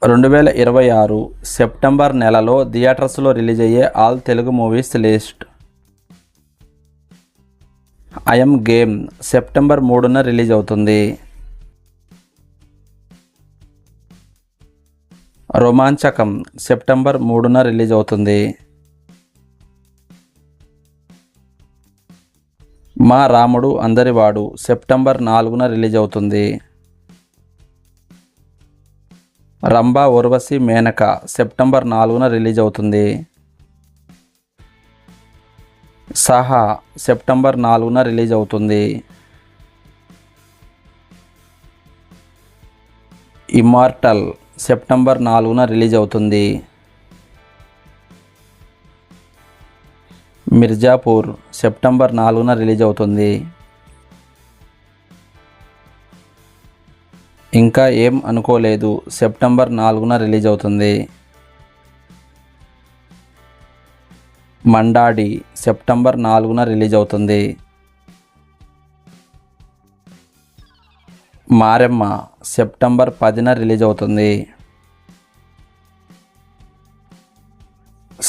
2026 September నెలలో థియేటర్స్లో release అయ్యే all Telugu movies list. I'm game September 3న రిలీజ్ అవుతుంది. రోమాంచకం సెప్టెంబర్ 3న రిలీజ్ అవుతుంది. మా రాముడు అందరివాడు సెప్టెంబర్ 4న రిలీజ్ అవుతుంది. రంభా ఉర్వశి మేనక సెప్టెంబర్ 4న రిలీజ్ అవుతుంది. సాహా సెప్టెంబర్ 4న రిలీజ్ అవుతుంది. ఇమ్మార్టల్ సెప్టెంబర్ 4న రిలీజ్ అవుతుంది. మిర్జాపూర్ సెప్టెంబర్ 4న రిలీజ్ అవుతుంది. ఇంకా ఏం అనుకోలేదు సెప్టెంబర్ 4న రిలీజ్ అవుతుంది. మండాడి సెప్టెంబర్ 4న రిలీజ్ అవుతుంది. మారెమ్మ సెప్టెంబర్ 10న రిలీజ్ అవుతుంది.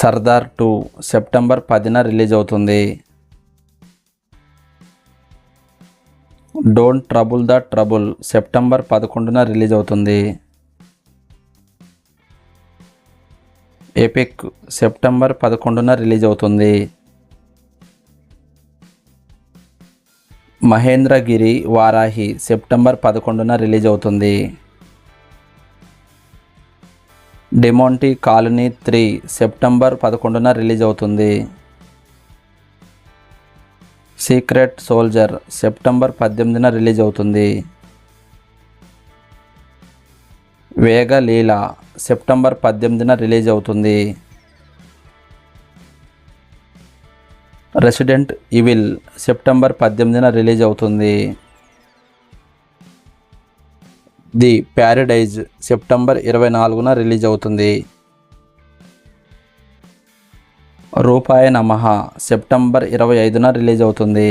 సర్దార్ 2 సెప్టెంబర్ 10న రిలీజ్ అవుతుంది. Don't trouble the trouble September 11న రిలీజ్ అవుతుంది. ఎపిక్ సెప్టెంబర్ 11న రిలీజ్ అవుతుంది. మహేంద్రగిరి వారాహి సెప్టెంబర్ 11న రిలీజ్ అవుతుంది. డెమోంటీ కాలనీ 3 సెప్టెంబర్ 11న రిలీజ్ అవుతుంది. సీక్రెట్ సోల్జర్ సెప్టెంబర్ 18న రిలీజ్ అవుతుంది. వేగలీల సెప్టెంబర్ 18న రిలీజ్ అవుతుంది. రెసిడెంట్ ఈవిల్ సెప్టెంబర్ 18న రిలీజ్ అవుతుంది. ది ప్యారడైజ్ సెప్టెంబర్ 24న రిలీజ్ అవుతుంది. రూపాయ నమః సెప్టెంబర్ 25న రిలీజ్ అవుతుంది.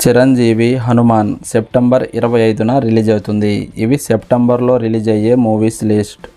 చిరంజీవి హనుమాన్ సెప్టెంబర్ 25న రిలీజ్ అవుతుంది. ఇవి సెప్టెంబర్లో రిలీజ్ అయ్యే మూవీస్ లిస్ట్.